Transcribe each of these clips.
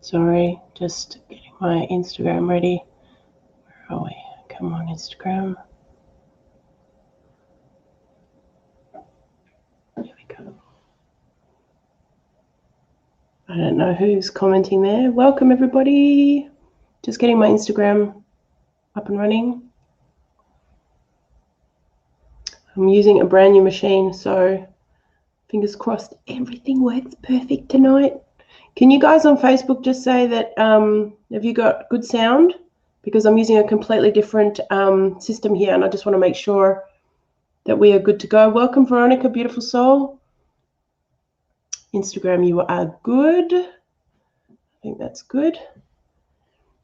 Sorry, just getting my Instagram ready. Where are we? Come on, Instagram. There we go. I don't know who's commenting there. Welcome, everybody. Just getting my Instagram up and running. I'm using a brand new machine, so fingers crossed everything works perfect tonight. Can you guys on Facebook just say that, have you got good sound? Because I'm using a completely different system here, and I just want to make sure that we are good to go. Welcome, Veronica, beautiful soul. Instagram, you are good. I think that's good.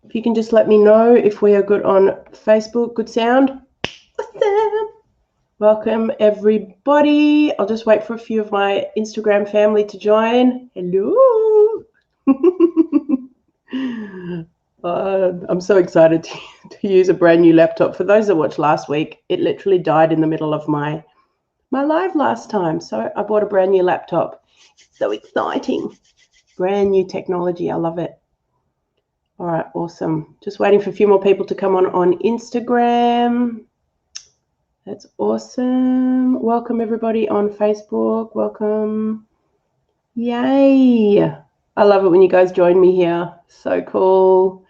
If you can just let me know if we are good on Facebook, good sound. Awesome. Welcome, everybody. I'll just wait for a few of my Instagram family to join. Hello. I'm so excited to use a brand new laptop. For those that watched last week, it literally died in the middle of my live last time. So I bought a brand new laptop. So exciting. Brand new technology. I love it. All right, awesome. Just waiting for a few more people to come on Instagram. That's awesome. Welcome, everybody on Facebook. Welcome. Yay. I love it when you guys join me here. So cool.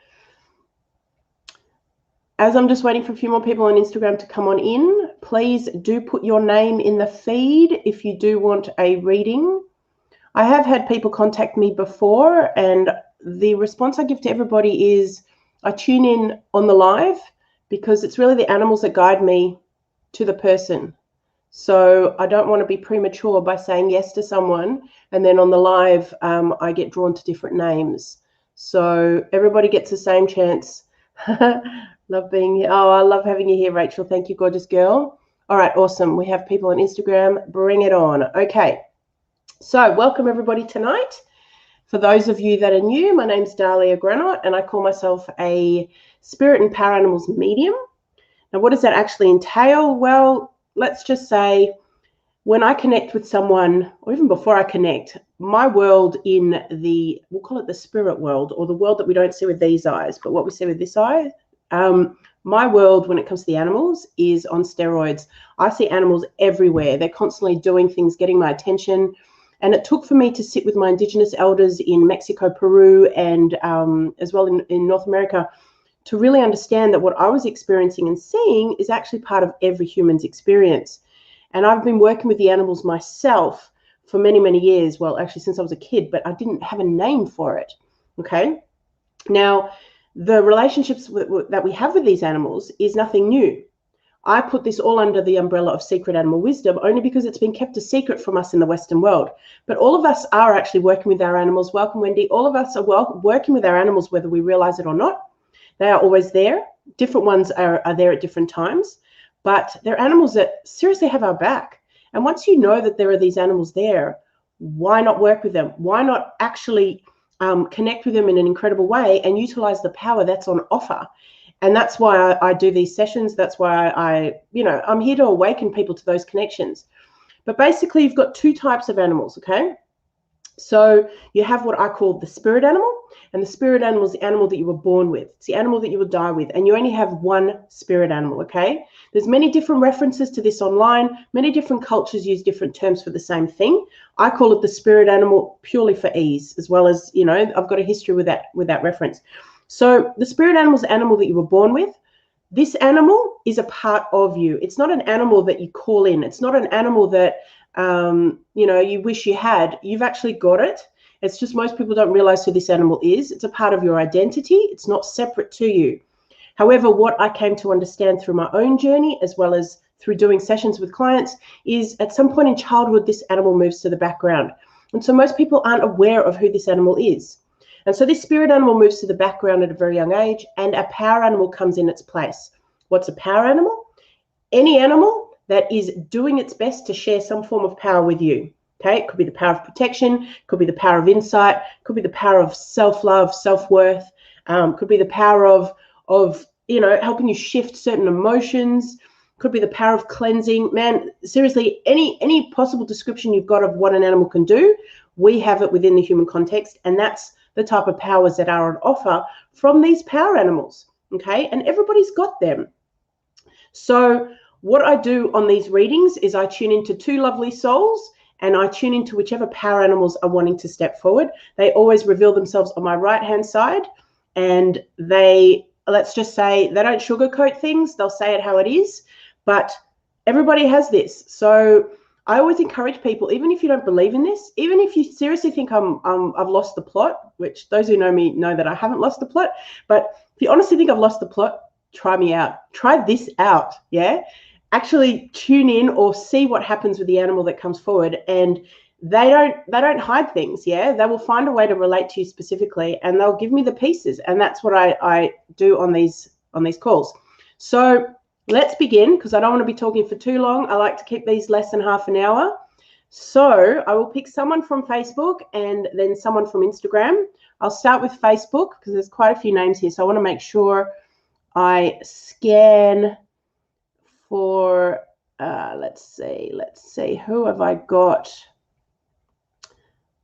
As I'm just waiting for a few more people on Instagram to come on in, please do put your name in the feed if you do want a reading. I have had people contact me before, and the response I give to everybody is I tune in on the live because it's really the animals that guide me to the person. So I don't want to be premature by saying yes to someone, and then on the live, I get drawn to different names. So everybody gets the same chance. Love being here. Oh, I love having you here, Rachel. Thank you, gorgeous girl. All right, awesome. We have people on Instagram. Bring it on. Okay. So welcome, everybody, tonight. For those of you that are new, my name's Dahlia Granot, and I call myself a spirit and power animals medium. Now, what does that actually entail? Well, let's just say when I connect with someone, or even before I connect, my world in the, we'll call it the spirit world, or the world that we don't see with these eyes, but what we see with this eye, my world when it comes to the animals is on steroids. I see animals everywhere. They're constantly doing things, getting my attention. And it took for me to sit with my indigenous elders in Mexico, Peru, and as well in North America to really understand that what I was experiencing and seeing is actually part of every human's experience. And I've been working with the animals myself for many, many years. Well, actually, since I was a kid, but I didn't have a name for it. Okay. Now, the relationships that we have with these animals is nothing new. I put this all under the umbrella of secret animal wisdom only because it's been kept a secret from us in the Western world. But all of us are actually working with our animals. Welcome, Wendy. All of us are working with our animals, whether we realize it or not. They are always there. Different ones are there at different times. But they're animals that seriously have our back. And once you know that there are these animals there, why not work with them? Why not actually connect with them in an incredible way and utilize the power that's on offer? And that's why I do these sessions. That's why I'm here to awaken people to those connections. But basically, you've got two types of animals, okay? So you have what I call the spirit animal, and the spirit animal is the animal that you were born with. It's the animal that you will die with, and you only have one spirit animal, okay? There's many different references to this online. Many different cultures use different terms for the same thing. I call it the spirit animal purely for ease, as well as, I've got a history with that reference. So the spirit animal is the animal that you were born with. This animal is a part of you. It's not an animal that you call in. It's not an animal that, you wish you had. You've actually got it. It's just most people don't realize who this animal is. It's a part of your identity. It's not separate to you. However, what I came to understand through my own journey, as well as through doing sessions with clients, is at some point in childhood, this animal moves to the background. And so most people aren't aware of who this animal is. And so this spirit animal moves to the background at a very young age, and a power animal comes in its place. What's a power animal? Any animal that is doing its best to share some form of power with you. Okay, it could be the power of protection, could be the power of insight, could be the power of self-love, self-worth, could be the power of you know, helping you shift certain emotions, could be the power of cleansing. Man, seriously, any possible description you've got of what an animal can do, we have it within the human context, and that's the type of powers that are on offer from these power animals. Okay, and everybody's got them. So what I do on these readings is I tune into two lovely souls, and I tune into whichever power animals are wanting to step forward. They always reveal themselves on my right-hand side, and they, let's just say, they don't sugarcoat things. They'll say it how it is, but everybody has this. So I always encourage people, even if you don't believe in this, even if you seriously think I've lost the plot, which those who know me know that I haven't lost the plot, but if you honestly think I've lost the plot, try me out. Try this out, yeah? Actually tune in or see what happens with the animal that comes forward, and they don't hide things, yeah? They will find a way to relate to you specifically, and they'll give me the pieces, and that's what I do on these calls. So let's begin, because I don't want to be talking for too long. I like to keep these less than half an hour. So I will pick someone from Facebook and then someone from Instagram. I'll start with Facebook because there's quite a few names here, so I want to make sure I scan for, let's see, who have I got?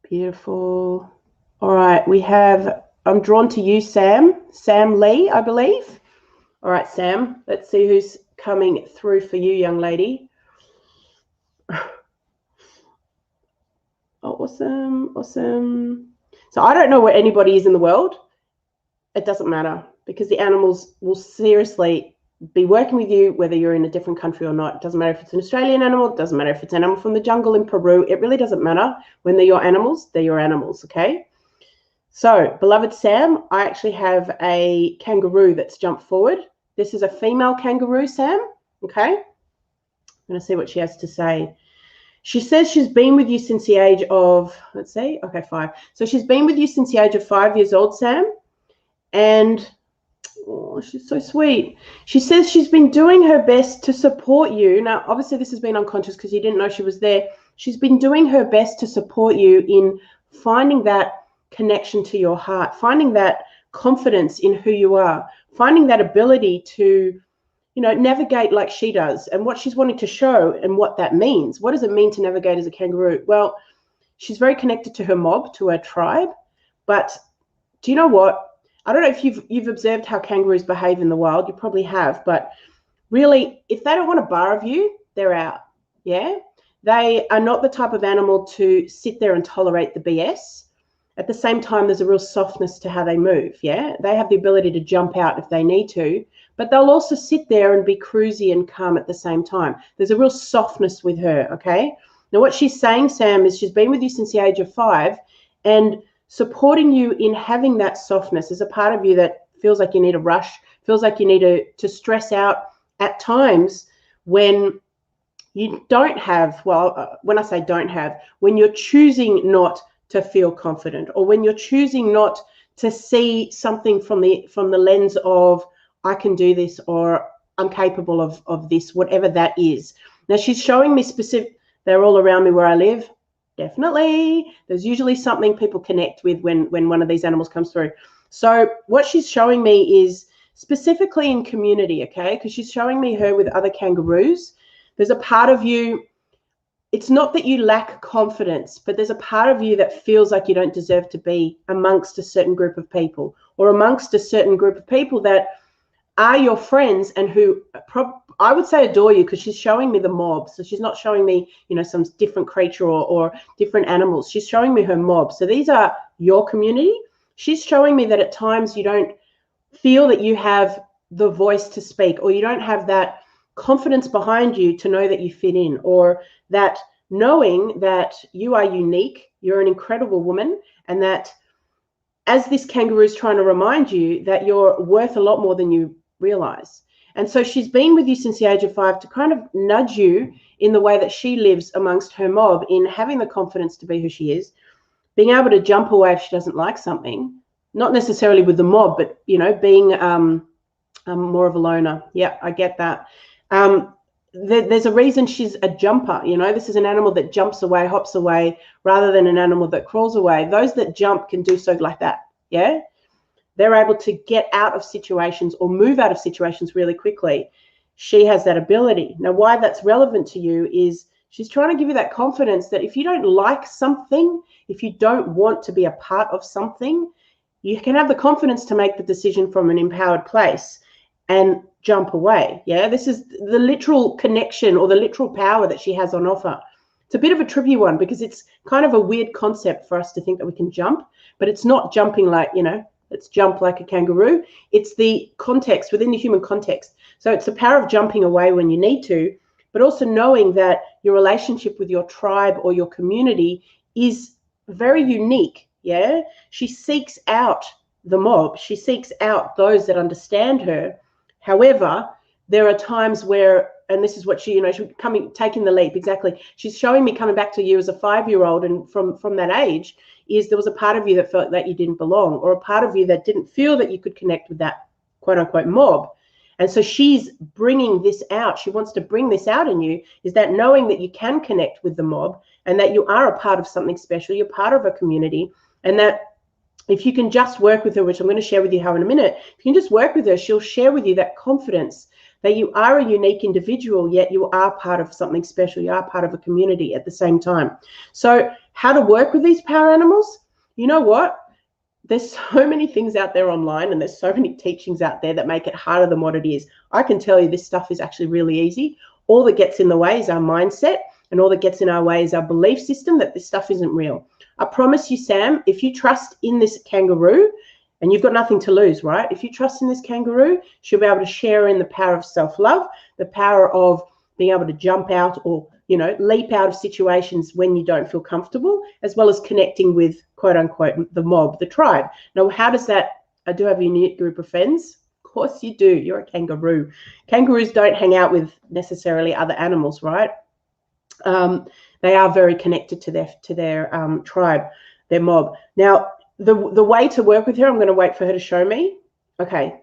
Beautiful. All right, we have, I'm drawn to you, Sam Lee, I believe. All right, Sam, let's see who's coming through for you, young lady. Oh, awesome. So I don't know where anybody is in the world. It doesn't matter, because the animals will seriously be working with you whether you're in a different country or not. It doesn't matter if it's an Australian animal. It doesn't matter if it's an animal from the jungle in Peru. It really doesn't matter. When they're your animals, okay? So, beloved Sam, I actually have a kangaroo that's jumped forward. This is a female kangaroo, Sam, okay? I'm going to see what she has to say. She says she's been with you since the age of, let's see, okay, 5. So she's been with you since the age of 5 years old, Sam, and oh, she's so sweet. She says she's been doing her best to support you. Now, obviously, this has been unconscious because you didn't know she was there. She's been doing her best to support you in finding that connection to your heart, finding that confidence in who you are, finding that ability to, you know, navigate like she does, and what she's wanting to show and what that means. What does it mean to navigate as a kangaroo? Well, she's very connected to her mob, to her tribe. But do you know what? I don't know if you've observed how kangaroos behave in the wild. You probably have, but really, if they don't want a bar of you, they're out. Yeah, they are not the type of animal to sit there and tolerate the BS. At the same time, there's a real softness to how they move. Yeah, they have the ability to jump out if they need to, but they'll also sit there and be cruisy and calm at the same time. There's a real softness with her. Okay. Now, what she's saying, Sam, is she's been with you since the age of 5, and supporting you in having that softness is a part of you that feels like you need a rush, feels like you need to stress out at times when you don't have, well, when I say don't have, when you're choosing not to feel confident, or when you're choosing not to see something from the lens of I can do this, or I'm capable of this, whatever that is. Now, she's showing me specific, they're all around me where I live. Definitely. There's usually something people connect with when one of these animals comes through. So what she's showing me is specifically in community, okay? Because she's showing me her with other kangaroos. There's a part of you, it's not that you lack confidence, but there's a part of you that feels like you don't deserve to be amongst a certain group of people, or amongst a certain group of people that are your friends and who I would say adore you, because she's showing me the mob. So she's not showing me, you know, some different creature or different animals. She's showing me her mob. So these are your community. She's showing me that at times you don't feel that you have the voice to speak, or you don't have that confidence behind you to know that you fit in, or that knowing that you are unique, you're an incredible woman, and that as this kangaroo is trying to remind you that you're worth a lot more than you realize. And so she's been with you since the age of 5 to kind of nudge you in the way that she lives amongst her mob, in having the confidence to be who she is, being able to jump away if she doesn't like something, not necessarily with the mob, but, you know, being more of a loner. Yeah, I get that. there's a reason she's a jumper. You know, this is an animal that jumps away, hops away, rather than an animal that crawls away. Those that jump can do so like that. Yeah. They're able to get out of situations or move out of situations really quickly. She has that ability. Now, why that's relevant to you is she's trying to give you that confidence that if you don't like something, if you don't want to be a part of something, you can have the confidence to make the decision from an empowered place and jump away. Yeah, this is the literal connection or the literal power that she has on offer. It's a bit of a tricky one because it's kind of a weird concept for us to think that we can jump, but it's not jumping like, you know, let's jump like a kangaroo. It's the context within the human context. So it's the power of jumping away when you need to, but also knowing that your relationship with your tribe or your community is very unique. Yeah, she seeks out the mob. She seeks out those that understand her. However, there are times where, and this is what she, you know, she's taking the leap. Exactly. She's showing me coming back to you as a 5-year-old, and from that age is there was a part of you that felt that you didn't belong, or a part of you that didn't feel that you could connect with that quote unquote mob. And so she's bringing this out. She wants to bring this out in you, is that knowing that you can connect with the mob and that you are a part of something special, you're part of a community, and that if you can just work with her, which I'm going to share with you how in a minute, if you can just work with her, she'll share with you that confidence that you are a unique individual, yet you are part of something special. You are part of a community at the same time. So how to work with these power animals? You know what? There's so many things out there online, and there's so many teachings out there that make it harder than what it is. I can tell you this stuff is actually really easy. All that gets in the way is our mindset, and all that gets in our way is our belief system that this stuff isn't real. I promise you, Sam, if you trust in this kangaroo, and you've got nothing to lose, right? If you trust in this kangaroo, she'll be able to share in the power of self-love, the power of being able to jump out or, you know, leap out of situations when you don't feel comfortable, as well as connecting with, quote unquote, the mob, the tribe. Now, how does that, I do have a unique group of friends. Of course you do. You're a kangaroo. Kangaroos don't hang out with necessarily other animals, right? They are very connected to their tribe, their mob. Now, the way to work with her, I'm going to wait for her to show me. Okay,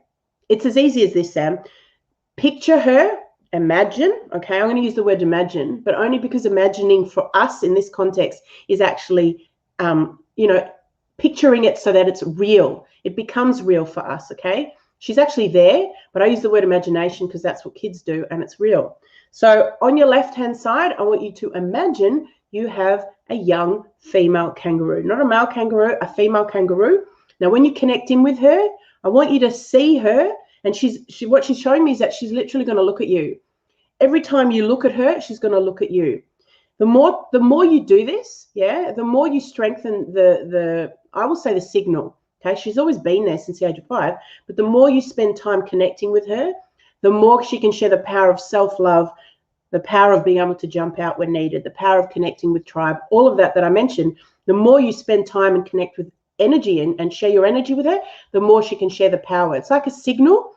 it's as easy as this, Sam. Picture her, imagine. Okay, I'm going to use the word imagine, but only because imagining for us in this context is actually, you know, picturing it so that it's real. It becomes real for us, okay? She's actually there, but I use the word imagination because that's what kids do, and it's real. So on your left-hand side, I want you to imagine you have a young female kangaroo, not a male kangaroo, a female kangaroo. Now, when you connect in with her, I want you to see her, and what she's showing me is that she's literally going to look at you. Every time you look at her, she's going to look at you. The more you do this, yeah, the more you strengthen I will say the signal. Okay, she's always been there since the age of 5, but the more you spend time connecting with her, the more she can share the power of self-love, the power of being able to jump out when needed, the power of connecting with tribe, all of that I mentioned. The more you spend time and connect with energy and share your energy with her, the more she can share the power. It's like a signal,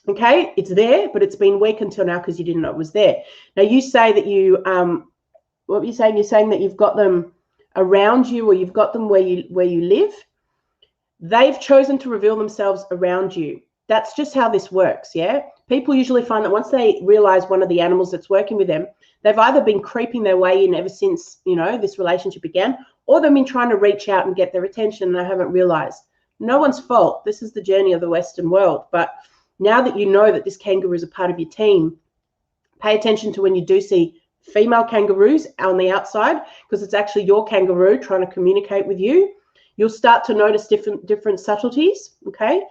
okay? It's there, but it's been weak until now because you didn't know it was there. Now, you say that you, what were you saying? You're saying that you've got them around you, or you've got them where you live. They've chosen to reveal themselves around you. That's just how this works, yeah? People usually find that once they realize one of the animals that's working with them, they've either been creeping their way in ever since, you know, this relationship began, or they've been trying to reach out and get their attention and they haven't realized. No one's fault. This is the journey of the Western world. But now that you know that this kangaroo is a part of your team, pay attention to when you do see female kangaroos on the outside, because it's actually your kangaroo trying to communicate with you. You'll start to notice different subtleties, okay?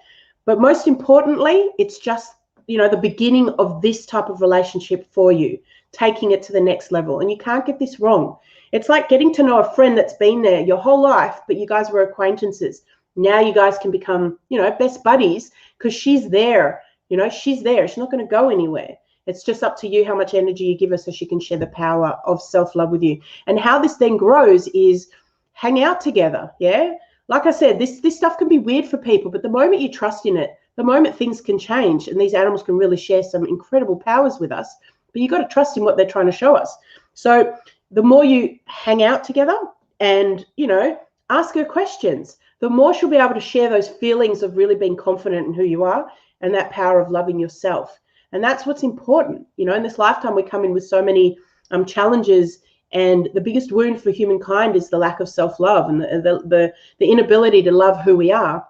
But most importantly, it's just, you know, the beginning of this type of relationship for you, taking it to the next level. And you can't get this wrong. It's like getting to know a friend that's been there your whole life, but you guys were acquaintances. Now you guys can become, you know, best buddies because she's there. You know, she's there. She's not going to go anywhere. It's just up to you how much energy you give her so she can share the power of self-love with you. And how this then grows is hang out together, yeah? Like I said, this stuff can be weird for people, but the moment you trust in it, the moment things can change, and these animals can really share some incredible powers with us, but you've got to trust in what they're trying to show us. So the more you hang out together and, you know, ask her questions, the more she'll be able to share those feelings of really being confident in who you are and that power of loving yourself. And that's what's important. You know, in this lifetime, we come in with so many challenges, and the biggest wound for humankind is the lack of self-love and the inability to love who we are.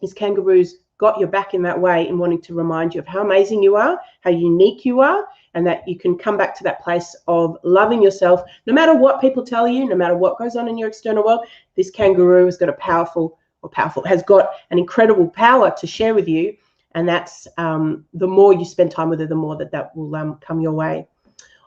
Is Kangaroo's got your back in that way, in wanting to remind you of how amazing you are, how unique you are, and that you can come back to that place of loving yourself, no matter what people tell you, no matter what goes on in your external world. This Kangaroo has got has got an incredible power to share with you, and that's the more you spend time with her, the more that will come your way.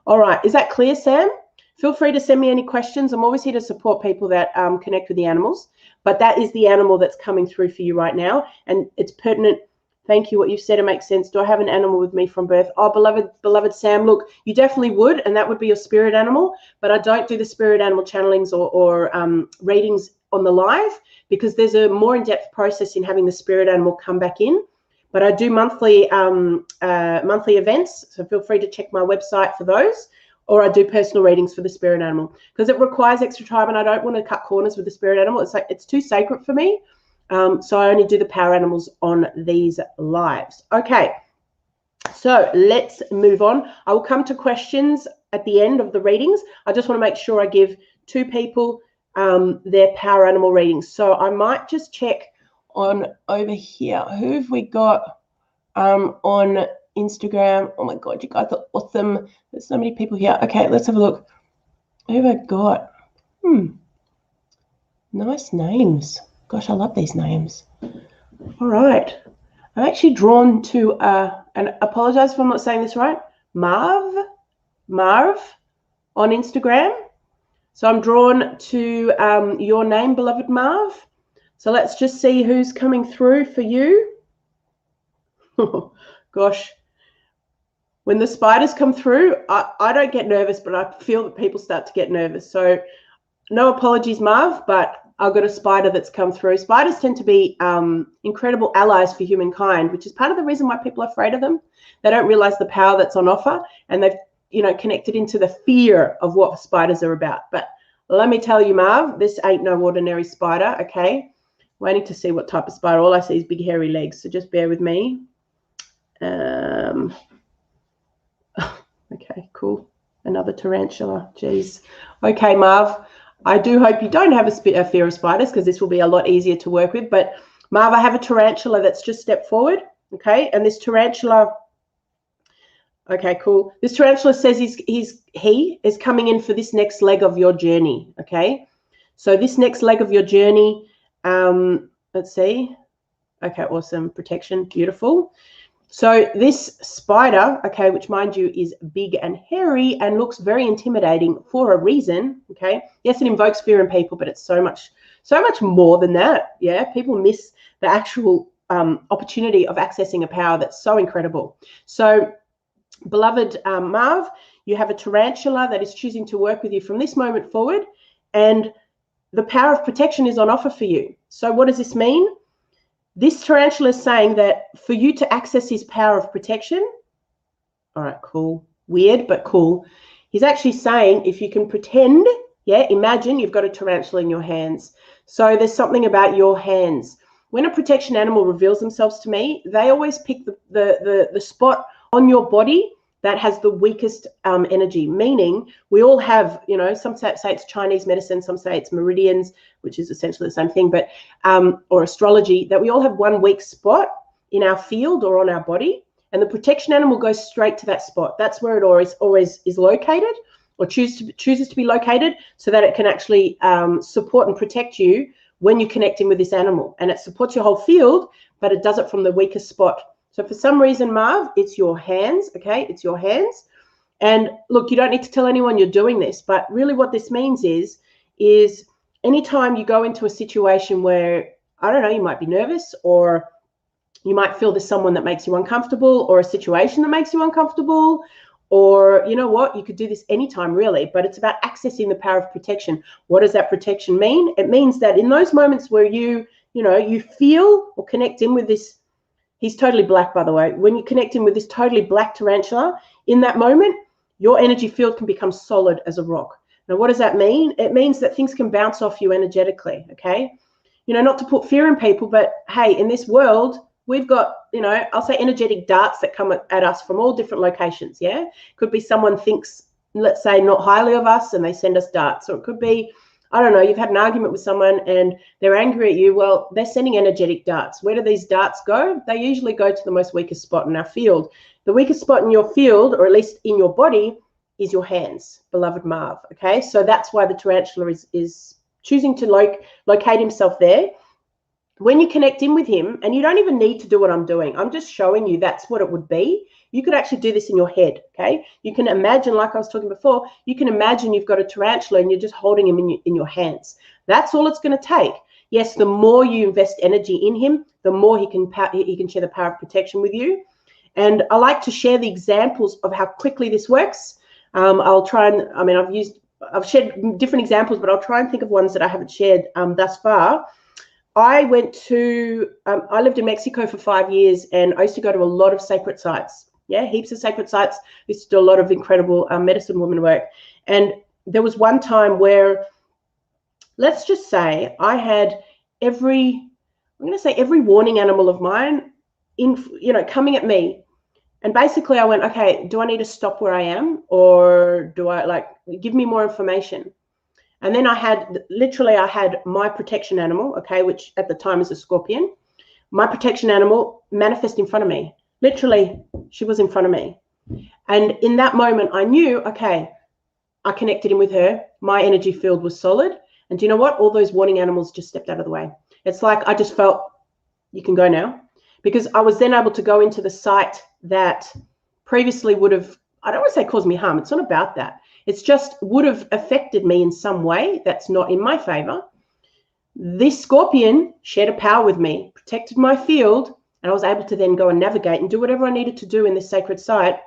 All right, is that clear, Sam? Feel free to send me any questions. I'm always here to support people that connect with the animals, but that is the animal that's coming through for you right now, and it's pertinent. Thank you. What you've said, it makes sense. Do I have an animal with me from birth? Oh, beloved Sam, look, you definitely would, and that would be your spirit animal, but I don't do the spirit animal channelings or readings on the live, because there's a more in-depth process in having the spirit animal come back in. But I do monthly events, so feel free to check my website for those. Or I do personal readings for the spirit animal, because it requires extra time, and I don't want to cut corners with the spirit animal. It's like, it's too sacred for me. So I only do the power animals on these lives. Okay, so let's move on. I will come to questions at the end of the readings. I just want to make sure I give 2 people their power animal readings. So I might just check on over here. Who have we got on Instagram? Oh my God, you guys are awesome. There's so many people here. Okay, let's have a look. Who have I got? Nice names. Gosh, I love these names. All right. I'm actually drawn to, and apologize if I'm not saying this right, Marv on Instagram. So I'm drawn to your name, beloved Marv. So let's just see who's coming through for you. Gosh. When the spiders come through, I don't get nervous, but I feel that people start to get nervous. So no apologies, Marv, but I've got a spider that's come through. Spiders tend to be incredible allies for humankind, which is part of the reason why people are afraid of them. They don't realize the power that's on offer, and they've, you know, connected into the fear of what spiders are about. But let me tell you, Marv, this ain't no ordinary spider, okay? Waiting to see what type of spider. All I see is big hairy legs, so just bear with me. Okay, cool. Another tarantula. Jeez. Okay, Marv, I do hope you don't have a fear of spiders, because this will be a lot easier to work with. But Marv, I have a tarantula that's just stepped forward. Okay, and this tarantula. Okay, cool. This tarantula says he is coming in for this next leg of your journey. Okay, so this next leg of your journey. Let's see. Okay, awesome. Protection, beautiful. So this spider, okay, which mind you is big and hairy and looks very intimidating for a reason, okay? Yes, it invokes fear in people, but it's so much more than that, yeah? People miss the actual opportunity of accessing a power that's so incredible. So, beloved Marv, you have a tarantula that is choosing to work with you from this moment forward, and the power of protection is on offer for you. So what does this mean? This tarantula is saying that for you to access his power of protection, all right, cool, weird, but cool. He's actually saying if you can pretend, yeah, imagine you've got a tarantula in your hands. So there's something about your hands. When a protection animal reveals themselves to me, they always pick the spot on your body that has the weakest energy, meaning we all have, you know, some say it's Chinese medicine, some say it's meridians, which is essentially the same thing, but or astrology, that we all have one weak spot in our field or on our body, and the protection animal goes straight to that spot. That's where it always is located, or chooses to be located, so that it can actually support and protect you when you're connecting with this animal. And it supports your whole field, but it does it from the weakest spot. So for some reason, Marv, it's your hands, okay? It's your hands. And look, you don't need to tell anyone you're doing this, but really what this means is anytime you go into a situation where, I don't know, you might be nervous, or you might feel there's someone that makes you uncomfortable, or a situation that makes you uncomfortable, or you know what, you could do this anytime really, but it's about accessing the power of protection. What does that protection mean? It means that in those moments where you feel or connect in with this, he's totally black, by the way. When you connect in with this totally black tarantula, in that moment, your energy field can become solid as a rock. Now, what does that mean? It means that things can bounce off you energetically, okay? You know, not to put fear in people, but hey, in this world, we've got, you know, I'll say energetic darts that come at us from all different locations. Yeah, could be someone thinks, let's say, not highly of us and they send us darts, or it could be, I don't know, you've had an argument with someone and they're angry at you. Well, they're sending energetic darts. Where do these darts go? They usually go to the most weakest spot in our field. The weakest spot in your field, or at least in your body, is your hands, beloved Marv. Okay, so that's why the tarantula is choosing to locate himself there. When you connect in with him, and you don't even need to do what I'm doing, I'm just showing you that's what it would be. You could actually do this in your head, okay? You can imagine, like I was talking before, you can imagine you've got a tarantula and you're just holding him in your hands. That's all it's going to take. Yes, the more you invest energy in him, the more he can share the power of protection with you. And I like to share the examples of how quickly this works. I'll try and, I mean, I've shared different examples, but I'll try and think of ones that I haven't shared thus far. I lived in Mexico for 5 years, and I used to go to a lot of sacred sites. Yeah, heaps of sacred sites. I used to do a lot of incredible medicine woman work. And there was one time where, let's just say, I had every warning animal of mine coming at me. And basically I went, okay, do I need to stop where I am, or do I give me more information? And then I had my protection animal, okay, which at the time is a scorpion. My protection animal manifest in front of me. Literally, she was in front of me. And in that moment, I knew, okay, I connected in with her. My energy field was solid. And do you know what? All those warning animals just stepped out of the way. It's like I just felt, you can go now. Because I was then able to go into the site that previously would have, I don't want to say caused me harm. It's not about that. It's just would have affected me in some way that's not in my favor. This scorpion shared a power with me, protected my field, and I was able to then go and navigate and do whatever I needed to do in this sacred site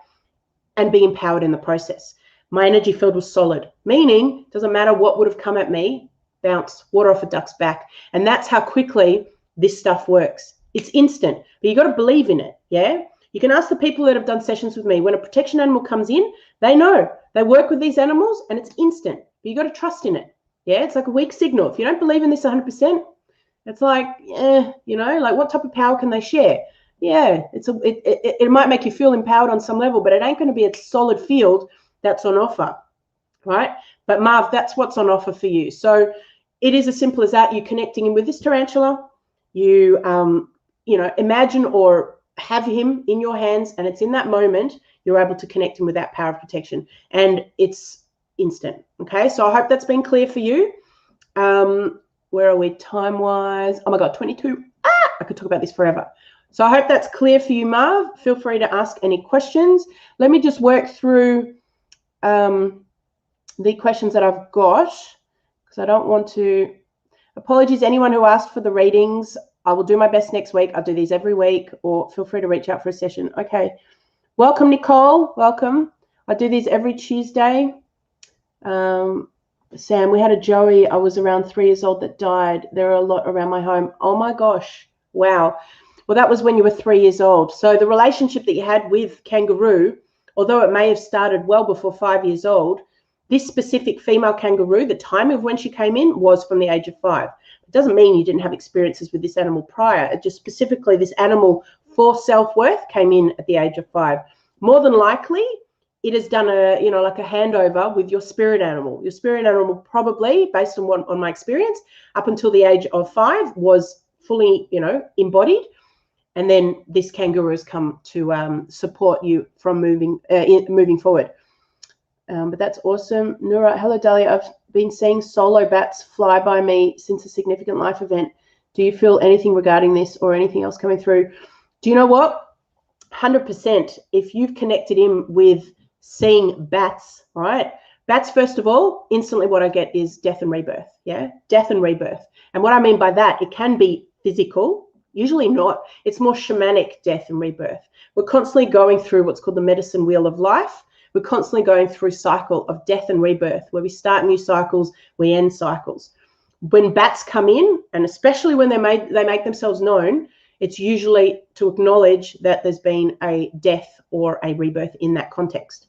and be empowered in the process. My energy field was solid, meaning it doesn't matter what would have come at me, bounce, water off a duck's back. And that's how quickly this stuff works. It's instant, but you got to believe in it, yeah? You can ask the people that have done sessions with me. When a protection animal comes in, they know. They work with these animals and it's instant, but you got to trust in it, yeah? It's like a weak signal. If you don't believe in this 100%, it's like, like what type of power can they share? Yeah, it might make you feel empowered on some level, but it ain't going to be a solid field that's on offer, right? But Marv, that's what's on offer for you. So it is as simple as that. You're connecting in with this tarantula. You, imagine or have him in your hands, and it's in that moment you're able to connect him with that power of protection, and it's instant. Okay, so I hope that's been clear for you. Where are we time-wise? Oh my God, 22. I could talk about this forever. So I hope that's clear for you, Marv. Feel free to ask any questions. Let me just work through the questions that I've got, because I don't want to. Apologies, anyone who asked for the readings. I will do my best next week. I'll do these every week, or feel free to reach out for a session. Okay. Welcome, Nicole. Welcome. I do these every Tuesday. Sam, we had a Joey. I was around 3 years old that died. There are a lot around my home. Oh my gosh. Wow. Well, that was when you were 3 years old. So the relationship that you had with Kangaroo, although it may have started well before 5 years old, this specific female kangaroo, the time of when she came in was from the age of 5. It doesn't mean you didn't have experiences with this animal prior. It just specifically this animal for self-worth came in at the age of 5. More than likely, it has done a handover with your spirit animal. Your spirit animal probably, based on my experience, up until the age of 5 was fully, embodied. And then this kangaroo has come to support you from moving forward. But that's awesome. Nura, hello, Dahlia. I've been seeing solo bats fly by me since a significant life event. Do you feel anything regarding this or anything else coming through? Do you know what? 100%. If you've connected in with seeing bats, right? Bats, first of all, instantly what I get is death and rebirth. Yeah, death and rebirth. And what I mean by that, it can be physical, usually not. It's more shamanic death and rebirth. We're constantly going through what's called the medicine wheel of life. We're constantly going through a cycle of death and rebirth, where we start new cycles, we end cycles. When bats come in, and especially when they make themselves known, it's usually to acknowledge that there's been a death or a rebirth in that context.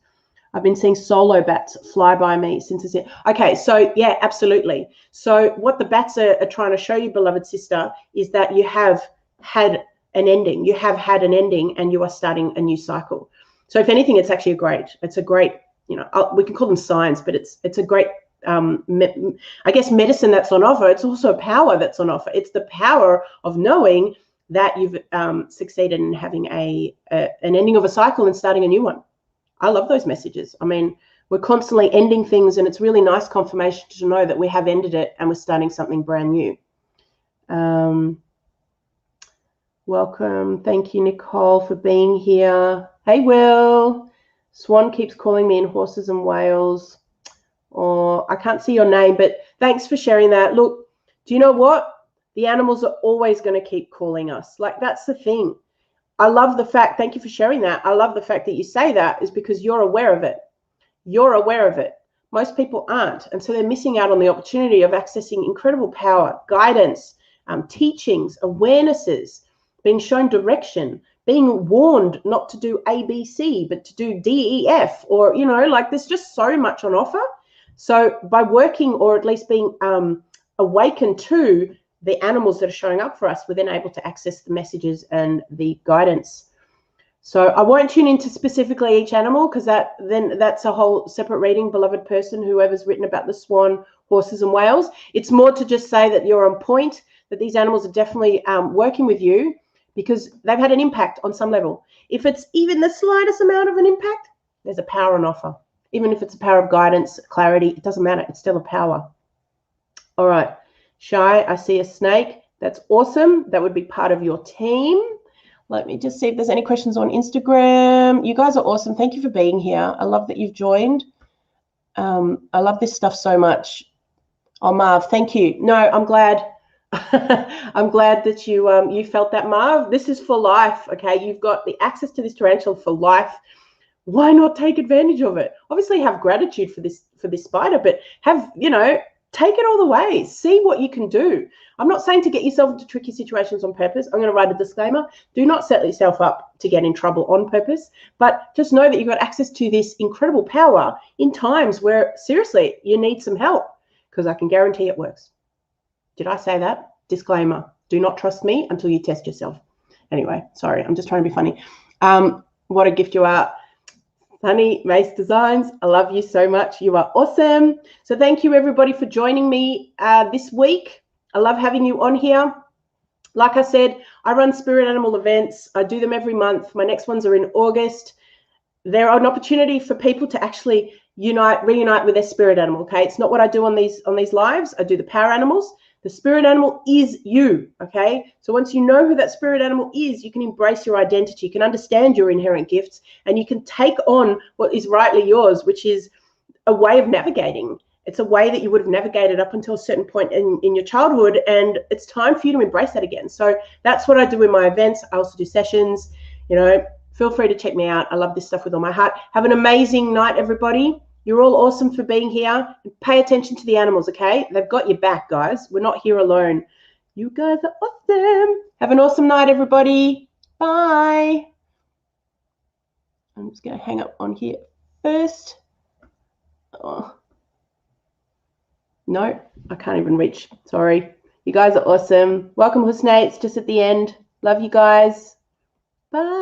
I've been seeing solo bats fly by me since it's okay. So yeah, absolutely. So what the bats are trying to show you, beloved sister, is that you have had an ending. You have had an ending and you are starting a new cycle. So if anything, it's actually a great, you know, we can call them signs, but it's a great, I guess, medicine that's on offer. It's also a power that's on offer. It's the power of knowing that you've succeeded in having an ending of a cycle and starting a new one. I love those messages. I mean, we're constantly ending things, and it's really nice confirmation to know that we have ended it and we're starting something brand new. Welcome. Thank you, Nicole, for being here. Hey, Will. Swan keeps calling me in Horses and Whales. Or I can't see your name, but thanks for sharing that. Look, do you know what? The animals are always going to keep calling us. Like, that's the thing. I love the fact, thank you for sharing that. I love the fact that you say that is because you're aware of it. You're aware of it. Most people aren't. And so they're missing out on the opportunity of accessing incredible power, guidance, teachings, awarenesses, being shown direction, being warned not to do ABC, but to do DEF, or, you know, like there's just so much on offer. So by working, or at least being awakened to the animals that are showing up for us, we're then able to access the messages and the guidance. So I won't tune into specifically each animal, because that's a whole separate reading, beloved person, whoever's written about the swan, horses and whales. It's more to just say that you're on point, that these animals are definitely working with you because they've had an impact on some level. If it's even the slightest amount of an impact, there's a power on offer. Even if it's a power of guidance, clarity, it doesn't matter. It's still a power. All right. Shy, I see a snake. That's awesome. That would be part of your team. Let me just see if there's any questions on Instagram. You guys are awesome. Thank you for being here. I love that you've joined. I love this stuff so much. Oh, Marv, thank you. No, I'm glad. I'm glad that you felt that, Marv. This is for life, okay? You've got the access to this tarantula for life. Why not take advantage of it? Obviously, have gratitude for this spider, but have, you know, take it all the way. See what you can do. I'm not saying to get yourself into tricky situations on purpose. I'm going to write a disclaimer. Do not set yourself up to get in trouble on purpose, but just know that you've got access to this incredible power in times where, seriously, you need some help, because I can guarantee it works. Did I say that? Disclaimer. Do not trust me until you test yourself. Anyway, sorry. I'm just trying to be funny. What a gift you are. Honey, Mace Designs, I love you so much. You are awesome. So thank you, everybody, for joining me this week. I love having you on here. Like I said, I run spirit animal events. I do them every month. My next ones are in August. They're an opportunity for people to actually reunite with their spirit animal, okay? It's not what I do on these lives. I do the power animals. The spirit animal is you, okay? So once you know who that spirit animal is, you can embrace your identity, you can understand your inherent gifts, and you can take on what is rightly yours, which is a way of navigating. It's a way that you would have navigated up until a certain point in your childhood, and it's time for you to embrace that again. So that's what I do in my events. I also do sessions. You know, feel free to check me out. I love this stuff with all my heart. Have an amazing night, everybody. You're all awesome for being here. Pay attention to the animals, okay? They've got your back, guys. We're not here alone. You guys are awesome. Have an awesome night, everybody. Bye. I'm just going to hang up on here first. Oh. No, I can't even reach. Sorry. You guys are awesome. Welcome, Husnates, just at the end. Love you guys. Bye.